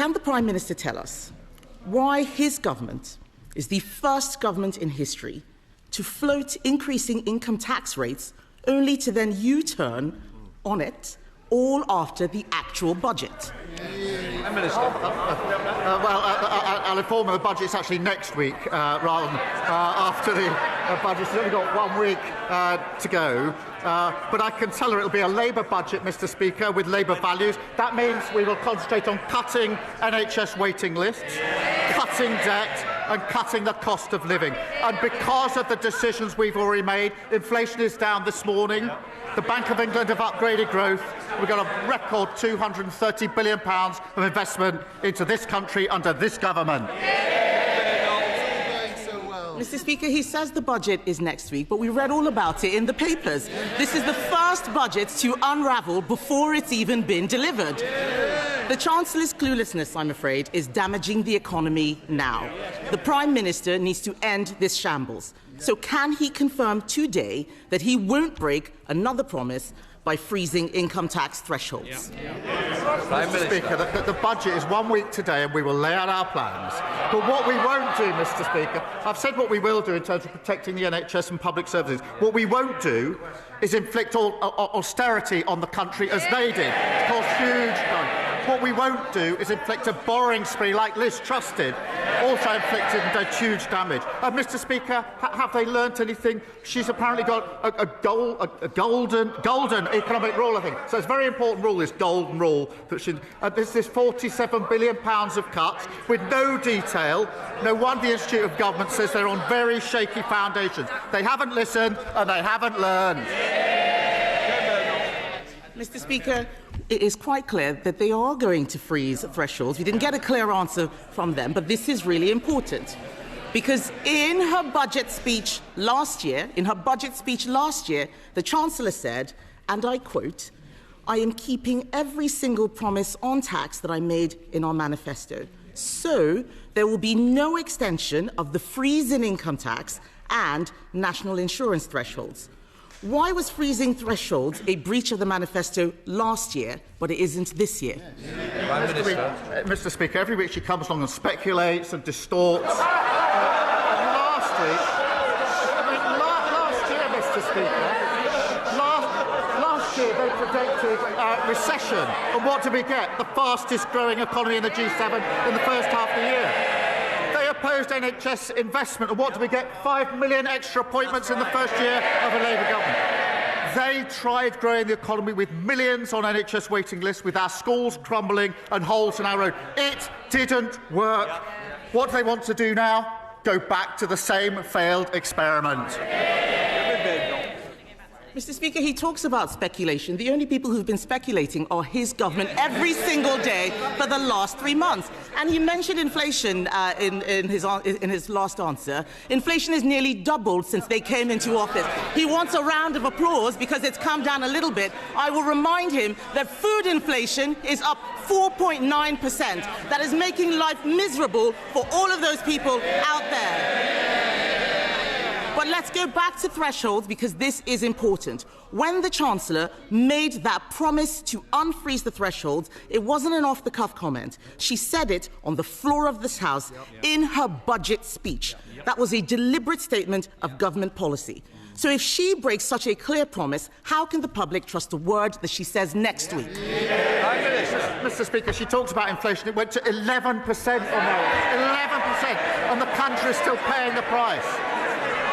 Can the Prime Minister tell us why his government is the first government in history to float increasing income tax rates only to then U-turn on it all after the actual budget? I'll inform you the budget's actually next week rather than after the budget. It's only got 1 week to go. But I can tell her it'll be a Labour budget, Mr. Speaker, with Labour values. That means we will concentrate on cutting NHS waiting lists, cutting debt and cutting the cost of living. And because of the decisions we've already made, inflation is down this morning. The Bank of England have upgraded growth. We've got a record £230 billion of investment into this country under this government. Mr. Speaker, he says the budget is next week, but we read all about it in the papers. This is the first budget to unravel before it's even been delivered. The Chancellor's cluelessness, I'm afraid, is damaging the economy now. The Prime Minister needs to end this shambles. So can he confirm today that he won't break another promise by freezing income tax thresholds? Mr. Speaker, the budget is 1 week today and we will lay out our plans. But what we won't do, Mr. Speaker, I've said what we will do in terms of protecting the NHS and public services. What we won't do is inflict austerity on the country as they did. It's caused huge damage. What we won't do is inflict a borrowing spree like Liz Truss did, also inflicted and did huge damage. Mr. Speaker, have they learnt anything? She's apparently got a golden economic rule, I think. So it's a very important rule, this golden rule. That there's this £47 billion of cuts with no detail. No wonder the Institute of Government says they're on very shaky foundations. They haven't listened and they haven't learned. Mr. Speaker, it is quite clear that they are going to freeze thresholds. We didn't get a clear answer from them, but this is really important. Because in her budget speech last year, the Chancellor said, and I quote, "I am keeping every single promise on tax that I made in our manifesto. So there will be no extension of the freeze in income tax and national insurance thresholds." Why was freezing thresholds a breach of the manifesto last year, but it isn't this year? Mr. Speaker, every week she comes along and speculates and distorts. Last year, Mr. Speaker, last year they predicted recession. And what did we get? The fastest growing economy in the G7 in the first half of the year. Opposed NHS investment, and what do we get? 5 million extra appointments in the first year of a Labour government. They tried growing the economy with millions on NHS waiting lists, with our schools crumbling and holes in our road. It didn't work. What do they want to do now? Go back to the same failed experiment. Mr. Speaker, he talks about speculation. The only people who've been speculating are his government every single day for the last 3 months. And he mentioned inflation in his last answer. Inflation has nearly doubled since they came into office. He wants a round of applause because it's come down a little bit. I will remind him that food inflation is up 4.9%. That is making life miserable for all of those people out there. But let's go back to thresholds, because this is important. When the Chancellor made that promise to unfreeze the thresholds, it wasn't an off-the-cuff comment. She said it on the floor of this House in her budget speech. That was a deliberate statement of government policy. So if she breaks such a clear promise, how can the public trust a word that she says next week? Mr. Speaker, she talks about inflation. It went to 11% on that. 11%. And the country is still paying the price.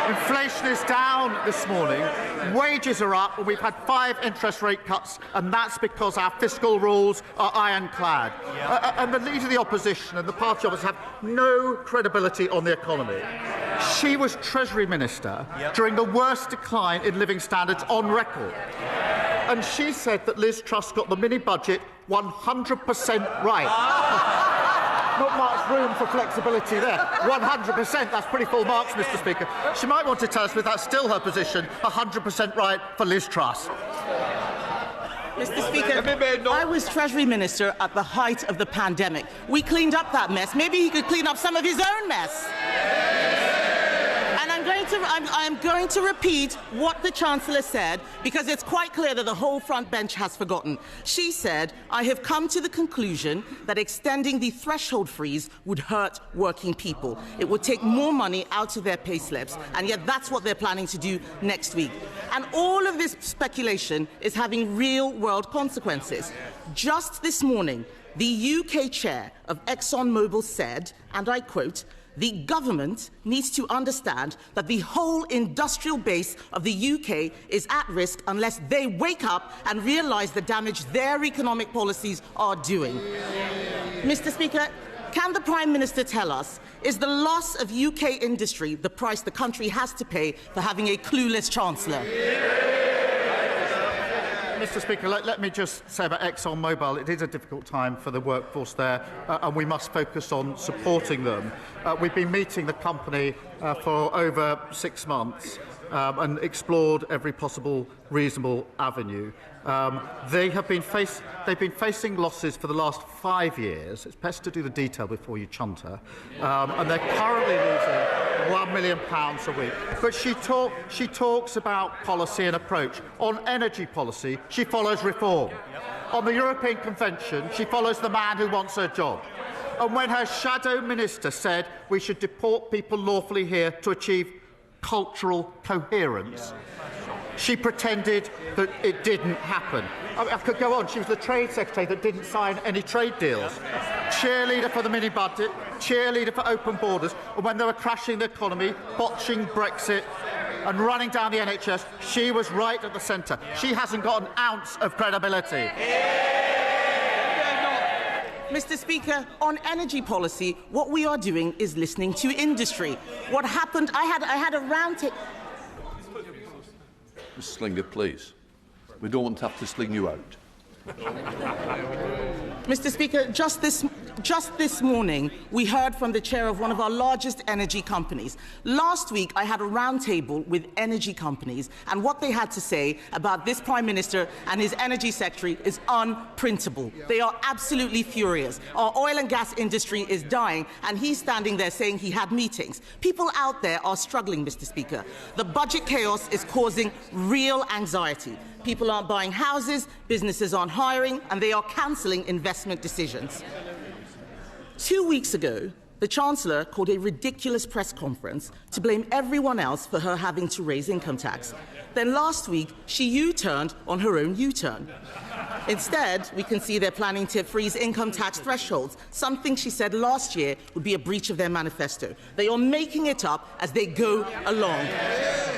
Inflation is down this morning, wages are up, and we've had 5 interest rate cuts, and that's because our fiscal rules are ironclad. And the Leader of the Opposition and the party officers have no credibility on the economy. She was Treasury Minister during the worst decline in living standards on record. And she said that Liz Truss got the mini-budget 100% right. Not much room for flexibility there. 100%, that's pretty full marks, Mr. Speaker. She might want to tell us if that's still her position, 100% right for Liz Truss. Mr. Speaker, I was Treasury Minister at the height of the pandemic. We cleaned up that mess. Maybe he could clean up some of his own mess. And I'm going going to repeat what the Chancellor said, because it's quite clear that the whole front bench has forgotten. She said, "I have come to the conclusion that extending the threshold freeze would hurt working people. It would take more money out of their pay slips, and yet that's what they're planning to do next week." And all of this speculation is having real-world consequences. Just this morning, the UK chair of ExxonMobil said, and I quote, "The government needs to understand that the whole industrial base of the UK is at risk unless they wake up and realise the damage their economic policies are doing." Mr. Speaker, can the Prime Minister tell us, is the loss of UK industry the price the country has to pay for having a clueless Chancellor? Mr. Speaker, let me just say about ExxonMobil, it is a difficult time for the workforce there, and we must focus on supporting them. We've been meeting the company for over 6 months and explored every possible reasonable avenue. They've been facing losses for the last 5 years. It's best to do the detail before you chunter. And they're currently losing £1 million a week. But she talks about policy and approach. On energy policy, she follows reform. On the European Convention, she follows the man who wants her job. And when her shadow minister said we should deport people lawfully here to achieve cultural coherence, she pretended that it didn't happen. I could go on. She was the Trade Secretary that didn't sign any trade deals. Cheerleader for the mini-budget, cheerleader for open borders, and when they were crashing the economy, botching Brexit and running down the NHS, she was right at the centre. She hasn't got an ounce of credibility. Mr. Speaker, on energy policy, what we are doing is listening to industry. What happened, I had a round table. Mr. Slinger, please. We don't want to have to sling you out. Mr. Speaker, just this morning, we heard from the chair of one of our largest energy companies. Last week, I had a round table with energy companies, and what they had to say about this Prime Minister and his energy secretary is unprintable. They are absolutely furious. Our oil and gas industry is dying, and he's standing there saying he had meetings. People out there are struggling, Mr. Speaker. The budget chaos is causing real anxiety. People aren't buying houses, businesses aren't hiring, and they are cancelling investment decisions. 2 weeks ago, the Chancellor called a ridiculous press conference to blame everyone else for her having to raise income tax. Then last week, she U-turned on her own U-turn. Instead, we can see they're planning to freeze income tax thresholds, something she said last year would be a breach of their manifesto. They are making it up as they go along.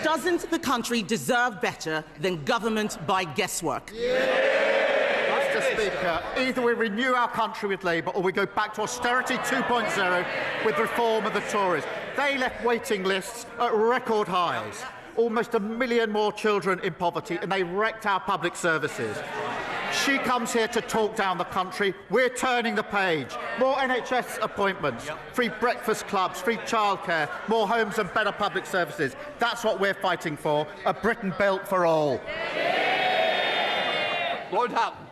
Doesn't the country deserve better than government by guesswork? Mr. Speaker, either we renew our country with Labour or we go back to austerity 2.0 with reform of the Tories. They left waiting lists at record highs. Almost 1 million more children in poverty, and they wrecked our public services. She comes here to talk down the country. We're turning the page. More NHS appointments, free breakfast clubs, free childcare, more homes and better public services. That's what we're fighting for, a Britain built for all. Lord Hatton.